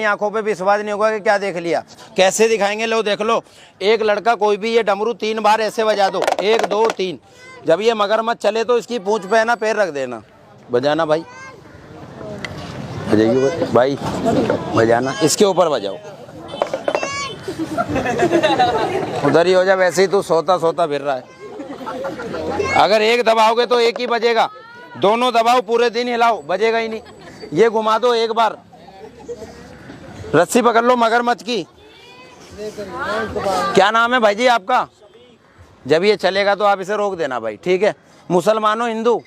आंखों पे विश्वास नहीं होगा कि क्या देख लिया। कैसे दिखाएंगे, लो देख लो। एक लड़का कोई भी ये डमरू 3 बार ऐसे बजा दो, 1 2 3। जब ये मगरमच्छ चले तो इसकी पूंछ पे ना पैर रख देना, बजाना भाई, बजाइए भाई, बजाना, इसके ऊपर बजाओ, उधर ही हो जा, वैसे ही तू सोता सोता फिर रहा है। अगर एक दबाओगे तो एक ही बजेगा, दोनों दबाओ पूरे दिन हिलाओ, बजेगा ही नहीं। ये घुमा दो एक बार, रस्सी पकड़ लो मगरमच्छ की। क्या नाम है भाई जी आपका? जब ये चलेगा तो आप इसे रोक देना भाई, ठीक है। मुसलमान हो हिंदू?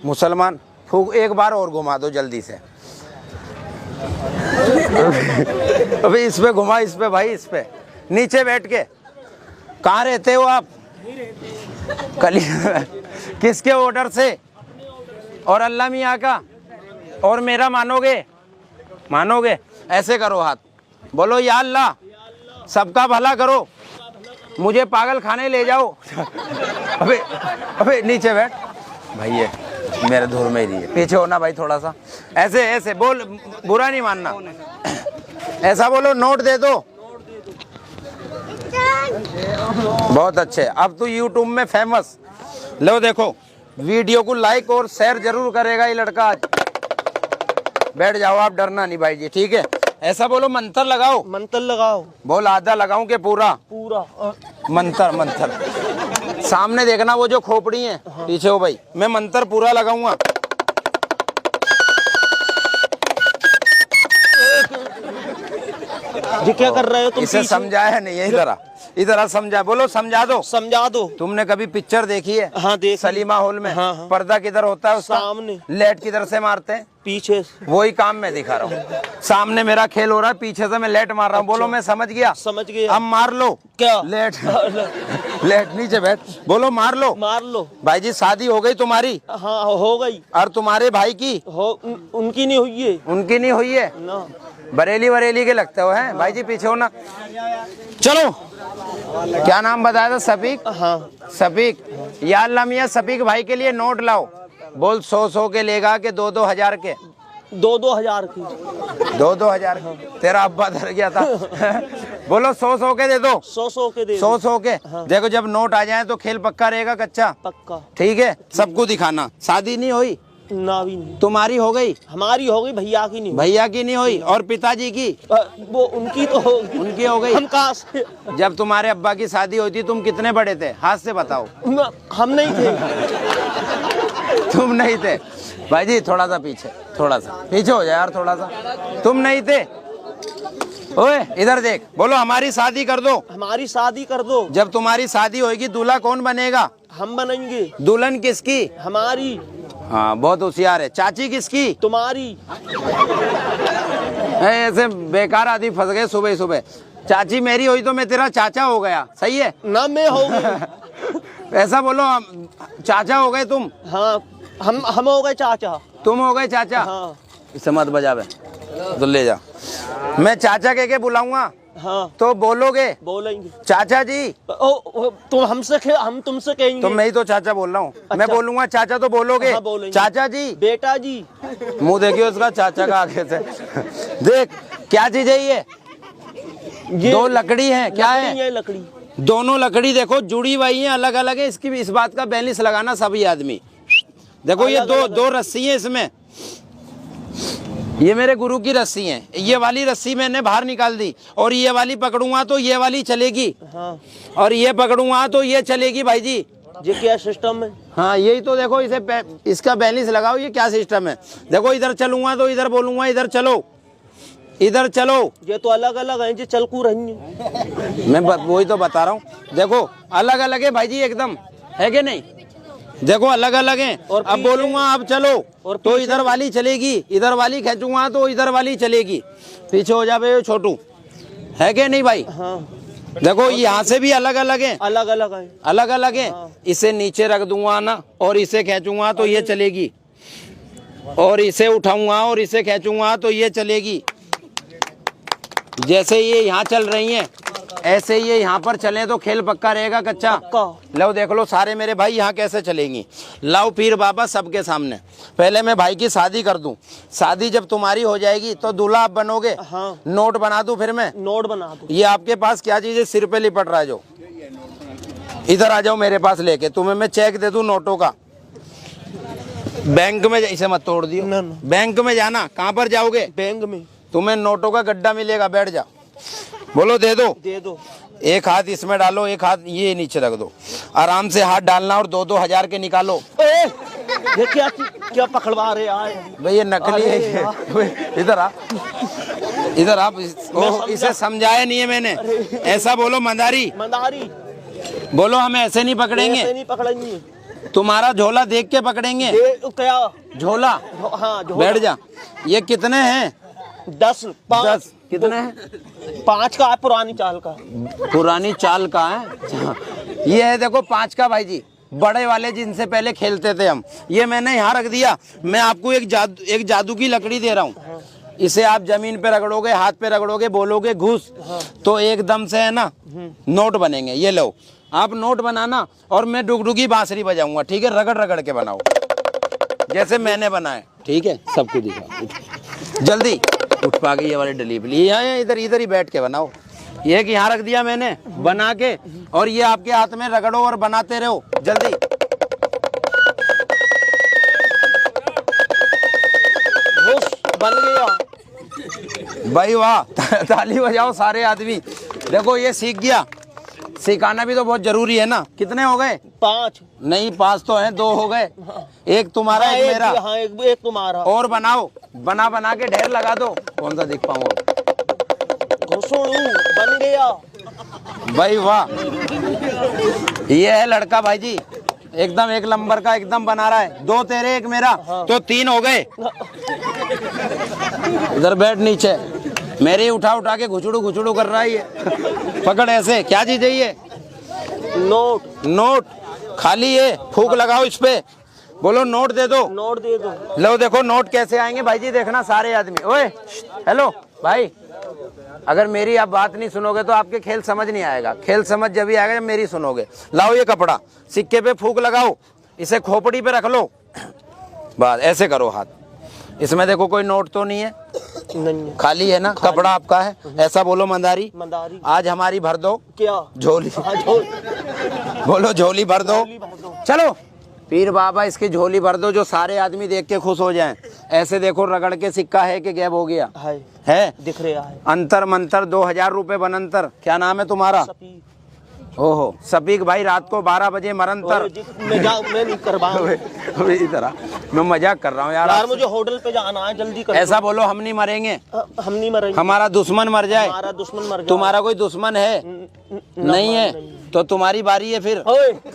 मुसलमान। फूक एक बार और घुमा दो जल्दी से। अभी इस पे घुमा, इस पे भाई, इस पे नीचे बैठ के। कहाँ रहते हो आप? कली किसके ऑर्डर से? और अल्लाह मियाँ का? और मेरा मानोगे? मानोगे? ऐसे करो हाथ, बोलो या अल्लाह सबका भला करो, मुझे पागल खाने ले जाओ। अबे अबे नीचे बैठ भाई, ये मेरे धूर में ही है, पीछे होना भाई थोड़ा सा। ऐसे ऐसे बोल, बुरा नहीं मानना, ऐसा बोलो, नोट दे दो। बहुत अच्छे, अब तो यूट्यूब में फेमस। लो देखो, वीडियो को लाइक और शेयर जरूर करेगा ये लड़का आज। बैठ जाओ आप, डरना नहीं भाई जी, ठीक है। ऐसा बोलो, मंत्र लगाओ। मंत्र लगाओ। बोल, आधा लगाऊं के पूरा? पूरा। मंत्र मंत्र सामने देखना, वो जो खोपड़ी है पीछे हो भाई, मैं मंत्र पूरा लगाऊंगा। ये क्या कर रहे हो तुम? इसे समझाया नहीं है, इधर आ, इधर आ, समझा, बोलो समझा दो। समझा दो। तुमने कभी पिक्चर देखी है? हाँ देखी। सलीमा हॉल में। हाँ, हाँ। पर्दा किधर होता है उसका? सामने। लेट किधर से मारते हैं? पीछे। वही काम मैं दिखा रहा हूँ। सामने मेरा खेल हो रहा है, पीछे से मैं लेट मार रहा हूँ। बोलो मैं समझ गया। समझ गया। अब मार लो। क्या? लेट लेट नीचे बैठ, बोलो मार लो। मार लो। भाई जी शादी हो गई तुम्हारी? हाँ हो गई। और तुम्हारे भाई की? उनकी नहीं हुई है। उनकी नहीं हुई है ना। बरेली वरेली के लगते हो हैं भाई जी, पीछे हो ना। चलो, क्या नाम बताया था? सफीक। हाँ सफीक। या अल्लाह मियाँ, सफीक भाई के लिए नोट लाओ। बोल 100 के लेगा कि 2 हजार के? 2 हजार की। 2 हजार। तेरा अब्बा डर गया था। बोलो 100 के दे दो। 100 के दे। 100 के। देखो जब नोट आ जाए तो खेल पक्का रहेगा, कच्चा? पक्का। ठीक है, सबको दिखाना। शादी नहीं हुई? ना भी नहीं। तुम्हारी हो गई? हमारी हो गई, भैया की नहीं। भैया की नहीं हुई? और पिताजी की? वो उनकी तो हो गई। उनकी हो गई। हम कहाँ से? जब तुम्हारे अब्बा की शादी हुई थी तुम कितने बड़े थे? हाथ से बताओ। हम नहीं थे। तुम नहीं थे भाई जी, थोड़ा सा पीछे, थोड़ा सा पीछे हो जाए यार, थोड़ा सा। तुम नहीं थे? ओए इधर देख, बोलो हमारी शादी कर दो। हमारी शादी कर दो। जब तुम्हारी शादी होगी दूल्हा कौन बनेगा? हम बनेंगे। दुल्हन किसकी? हमारी। हाँ बहुत होशियार है। चाची किसकी? तुम्हारी। ऐसे बेकार आदमी फंस गए सुबह सुबह। चाची मेरी हुई तो मैं तेरा चाचा हो गया, सही है ना? मैं हो गई। ऐसा बोलो, चाचा हो गए तुम। हाँ हम हो गए चाचा। तुम हो गए चाचा। हाँ। इसे मत बजावे तो ले जा। मैं चाचा कह के बुलाऊंगा। हाँ तो बोलोगे? बोलेंगे। चाचा जी। तुम हमसे हम तुमसे कहेंगे। तो मैं ही तो चाचा बोल रहा हूँ। अच्छा। मैं बोलूंगा चाचा तो बोलोगे? हाँ, बोलेंगे। चाचा जी। बेटा जी। मुंह देखिए उसका, चाचा का आगे से। देख क्या चीज है ये? 2 लकड़ी है। क्या है? ये लकड़ी। दोनों लकड़ी देखो जुड़ी हुई है, अलग अलग है। इसकी इस बात का बैलेंस लगाना सभी आदमी। देखो ये दो रस्सी है इसमें। ये मेरे गुरु की रस्सी है। ये वाली रस्सी मैंने बाहर निकाल दी, और ये वाली पकड़ूंगा तो ये वाली चलेगी। हाँ। और ये पकड़ूंगा तो ये चलेगी भाई जी। ये क्या सिस्टम है? हाँ यही तो देखो, इसे इसका बैलेंस लगाओ। ये क्या सिस्टम है? देखो इधर चलूंगा तो इधर बोलूंगा इधर चलो, इधर चलो। ये तो अलग अलग है, ये चलकू रही है। मैं वही तो बता रहा हूँ। देखो अलग अलग है भाई जी, एकदम है कि नहीं? देखो अलग अलग हैं। और अब बोलूंगा अब चलो और तो इधर वाली चलेगी, इधर वाली खींचूंगा तो इधर वाली चलेगी। पीछे हो जावे छोटू, है कि नहीं भाई? हाँ। देखो यहाँ से भी अलग अलग है। अलग अलग है। अलग अलग है। हाँ। इसे नीचे रख दूंगा ना और इसे खींचूंगा तो ये चलेगी, और इसे उठाऊंगा और इसे खींचूंगा तो ये चलेगी। जैसे ये यहाँ चल रही हैं ऐसे ही ये यहाँ पर चले तो खेल पक्का रहेगा कच्चा। पक्का। लो देख लो सारे मेरे भाई यहाँ कैसे चलेंगी। लाओ पीर बाबा सबके सामने। पहले मैं भाई की शादी कर दूं, शादी जब तुम्हारी हो जाएगी तो दूल्हा आप बनोगे। हाँ। नोट बना दूं फिर मैं। नोट बना दो। ये आपके पास क्या चीज है, सिर पे लिपट रहा है जो, इधर आ जाओ मेरे पास लेके, तुम्हें मैं चेक दे दूं नोटों का। बैंक में इसे मत तोड़ दियो। ना, ना। बैंक में जाना, कहाँ पर जाओगे? बैंक में। तुम्हें नोटों का गड्ढा मिलेगा, बैठ जा। बोलो दे दो। दे दो। एक हाथ इसमें डालो, एक हाथ ये नीचे रख दो, आराम से हाथ डालना और 2-2 हजार के निकालो। ये क्या पकड़वा रहे आए भाई ये नकली है। इधर आ, इधर आप। इसे समझाया नहीं है मैंने। ऐसा बोलो मंदारी, मंदारी बोलो हमें ऐसे नहीं पकड़ेंगे, नहीं पकड़ेंगे, तुम्हारा झोला देख के पकड़ेंगे। क्या झोला? हाँ बैठ जा। ये कितने हैं? 10 10 कितने हैं? 5 का है, पुरानी चाल का। पुरानी चाल का है। ये है देखो 5 का भाई जी, बड़े वाले जिनसे पहले खेलते थे हम। ये मैंने यहाँ रख दिया। मैं आपको एक जादू की लकड़ी दे रहा हूँ। इसे आप जमीन पे रगड़ोगे, हाथ पे रगड़ोगे, बोलोगे घुस, तो एकदम से है ना नोट बनेंगे। ये लो आप नोट बनाना और मैं डुगडुगी बांसुरी बजाऊंगा, ठीक है? रगड़ रगड़ के बनाओ जैसे मैंने बनाए, ठीक है? सबको दिखा जल्दी। उठ पा गई ये वाली डलीवरी। ये इधर ही बैठ के बनाओ। ये कि यहाँ रख दिया मैंने बना के, और ये आपके हाथ में रगड़ो और बनाते रहो जल्दी। बन गया भाई वाह, ताली बजाओ सारे आदमी। देखो ये सीख गया। सिखाना भी तो बहुत जरूरी है ना। कितने हो गए? 5 नहीं 5 तो हैं, 2 हो गए। एक तुम्हारा, हाँ, एक मेरा। हाँ, एक तुम्हारा। और बनाओ, बना के ढेर लगा दो। कौन सा दिख पाऊँ? बन गया भाई वाह, ये है लड़का भाई जी, एकदम एक नंबर का एकदम बना रहा है। 2 तेरे, एक मेरा, तो 3 हो गए। इधर बैठ नीचे। मेरे उठा के घुचड़ू कर रहा है ये। पकड़ ऐसे। क्या चीज है ये? नोट। नोट खाली है, फूंक लगाओ इस पे, बोलो नोट दे दो। नोट दे दो। लो देखो नोट कैसे आएंगे भाई जी, देखना सारे आदमी। ओए हेलो भाई, अगर मेरी आप बात नहीं सुनोगे तो आपके खेल समझ नहीं आएगा। खेल समझ जब भी आएगा जब मेरी सुनोगे। लाओ ये कपड़ा, सिक्के पे फूंक लगाओ, इसे खोपड़ी पे रख लो, बस ऐसे करो हाथ। इसमें देखो कोई नोट तो नहीं है, नहीं खाली है ना? कपड़ा आपका है। ऐसा बोलो मंदारी, मंदारी आज हमारी भर दो। क्या? झोली। हाँ, बोलो झोली भर दो। चलो पीर बाबा इसकी झोली भर दो, जो सारे आदमी देख के खुश हो जाएं। ऐसे देखो रगड़ के सिक्का है कि गैब हो गया है? दिख रहा है। अंतर मंतर 2000 रुपए बनंतर। क्या नाम है तुम्हारा? ओहो सपीक भाई, रात को 12 बजे मरंतर। मैं नहीं करवाऊं। इधर आ, मैं मजाक कर रहा हूँ यार। मुझे होटल पे जाना है, जल्दी कर। ऐसा बोलो हम नहीं मरेंगे। हम नहीं मरेंगे। हमारा दुश्मन मर जाए। हमारा दुश्मन मर जाए। तुम्हारा कोई दुश्मन है? नहीं है तो तुम्हारी बारी है फिर।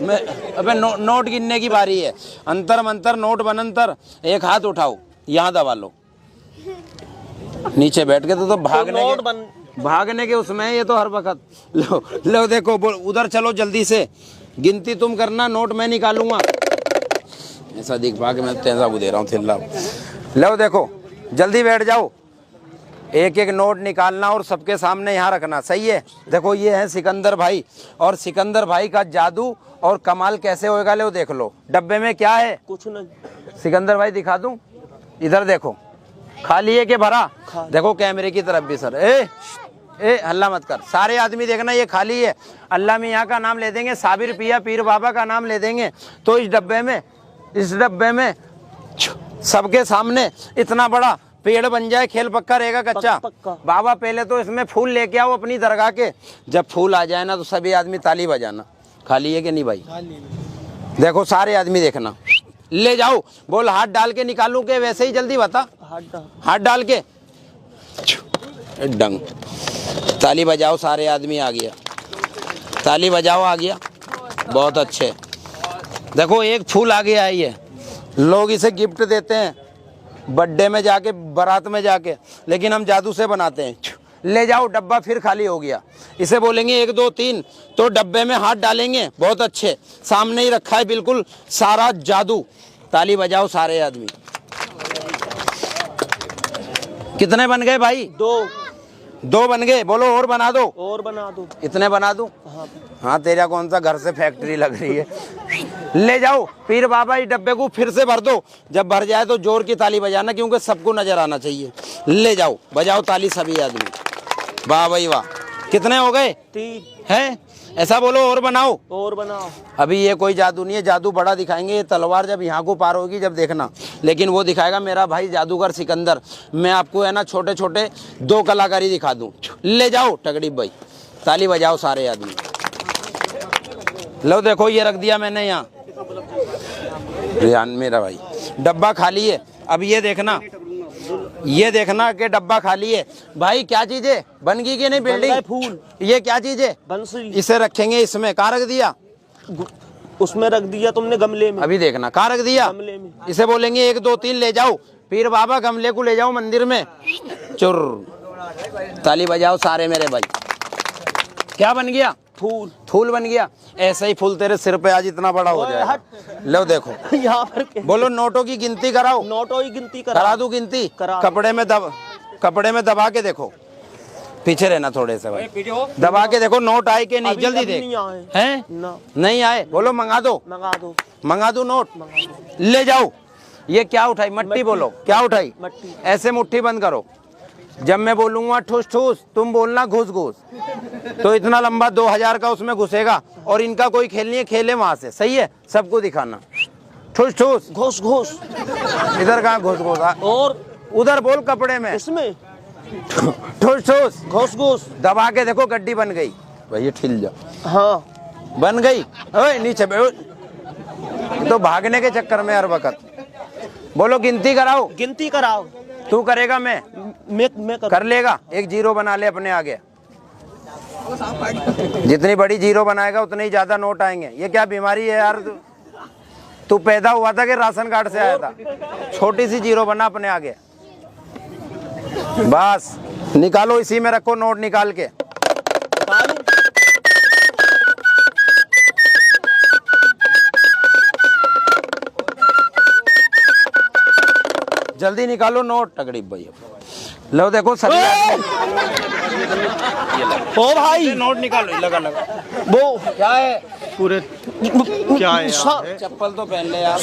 मैं अबे नोट गिनने की बारी है। अंतर मंतर नोट बनंतर। एक हाथ उठाओ, यहाँ दबा लो, नीचे बैठ के तो भागने के उसमें ये तो हर वक्त। लो देखो उधर चलो जल्दी से, गिनती तुम करना, नोट मैं निकालूंगा। ऐसा दिख पा के मैं तेजा को दे रहा हूँ थिल्ला। लो देखो जल्दी बैठ जाओ, एक एक नोट निकालना और सबके सामने यहाँ रखना, सही है? देखो ये है सिकंदर भाई, और सिकंदर भाई का जादू और कमाल कैसे होएगा। लो देख लो डब्बे में क्या है? कुछ नहीं। सिकंदर भाई दिखा दूं? इधर देखो, खाली है कि भरा? देखो कैमरे की तरफ भी सर। ए हल्ला मत कर, सारे आदमी देखना ये खाली है। अल्लाह मियाँ का नाम ले देंगे, साबिर पिया पीर बाबा का नाम ले देंगे, तो इस डब्बे में सबके सामने इतना बड़ा पेड़ बन जाए। खेल पक्का रहेगा कच्चा? पक्का। बाबा पहले तो इसमें फूल लेके आओ अपनी दरगाह के, जब फूल आ जाए ना तो सभी आदमी ताली बजाना। खाली है कि नहीं भाई? देखो सारे आदमी देखना, ले जाओ। बोल हाथ डाल के निकालूं के वैसे ही? जल्दी बता। हाथ डाल के डंग। ताली बजाओ सारे आदमी। आ गया, ताली बजाओ। आ गया, बहुत अच्छे। देखो एक फूल आ गया है। ये लोग इसे गिफ्ट देते हैं बर्थडे में जाके, बारात में जाके, लेकिन हम जादू से बनाते हैं। ले जाओ, डब्बा फिर खाली हो गया। इसे बोलेंगे 1 2 3 तो डब्बे में हाथ डालेंगे। बहुत अच्छे, सामने ही रखा है बिल्कुल सारा जादू। ताली बजाओ सारे आदमी। कितने बन गए भाई? 2 दो बन गए, बोलो और बना दो। और बना दो। इतने बना दूं? हाँ हाँ, तेरा कौन सा घर से फैक्ट्री लग रही है। ले जाओ पीर बाबा, इस डब्बे को फिर से भर दो। जब भर जाए तो जोर की ताली बजाना, क्योंकि सबको नजर आना चाहिए। ले जाओ, बजाओ ताली सभी आदमी। वाह भाई वाह। कितने हो गए? 3। हैं? ऐसा बोलो और बनाओ। और बनाओ। अभी ये कोई जादू नहीं है, जादू बड़ा दिखाएंगे। ये तलवार जब यहाँ को पार होगी जब देखना, लेकिन वो दिखाएगा मेरा भाई जादूगर सिकंदर। मैं आपको है ना छोटे छोटे 2 कलाकारी दिखा दूं। ले जाओ टकड़ी भाई, ताली बजाओ सारे आदमी। लो देखो ये रख दिया मैंने यहाँ, रियान मेरा भाई। डब्बा खाली है। अब ये देखना कि डब्बा खाली है। भाई क्या चीज है? बन गई कि नहीं बिल्डिंग? फूल। ये क्या चीज है? बंसरी। इसे रखेंगे इसमें। कहाँ रख दिया? उसमें रख दिया तुमने, गमले में। अभी देखना कहाँ रख दिया। गमले में। इसे बोलेंगे 1 2 3 ले जाओ। पीर बाबा गमले को ले जाओ मंदिर में। चुर, ताली बजाओ सारे मेरे भाई। क्या बन गया? फूल। फूल बन गया। ऐसा ही फूल तेरे सिर पे आज इतना बड़ा हो ओए, जाएगा। लो देखो, यहाँ पर बोलो नोटों की गिनती कराओ। नोटों की गिनती करा दूं गिनती? करा। कपड़े में दबा के देखो। पीछे रहना थोड़े से भाई। दबा के देखो नोट आए कि नहीं। जल्दी देख। हैं? नहीं आए? बोलो मंगा दो। मंगा दो नोट। ले जाओ। ये क्या उठाई? मट्टी। बोलो क्या उठाई? मट्टी। ऐसे मुट्ठी बंद करो। जब मैं बोलूंगा ठूस ठूस, तुम बोलना घुस घुस। तो इतना लंबा 2000 का उसमें घुसेगा। और इनका कोई खेल नहीं है, खेले वहां से। सही है? सबको दिखाना। ठूस ठूस। घोस घोस। इधर कहाँ घुस घुस? और उधर बोल कपड़े में। इसमें ठूस ठूस। घोस घोस। दबा के देखो गड्डी बन गई। भैया ठिल जा। हाँ बन गई। ओए नीचे बैठ। तो भागने के चक्कर में हर वक्त। बोलो गिनती कराओ। गिनती कराओ। तू करेगा? मैं कर लेगा। 1 0 बना ले अपने आगे। जितनी बड़ी 0 बनाएगा उतने ही ज्यादा नोट आएंगे। ये क्या बीमारी है यार? तू पैदा हुआ था कि राशन कार्ड से आया था? छोटी सी 0 बना अपने आगे। बस निकालो, इसी में रखो नोट निकाल के। जल्दी निकालो नोट टकड़ी भाई। लो देखो सभी ओ भाई नोट निकालो। लगा लगा। वो क्या है? पूरे क्या है? चप्पल तो पहन ले यार।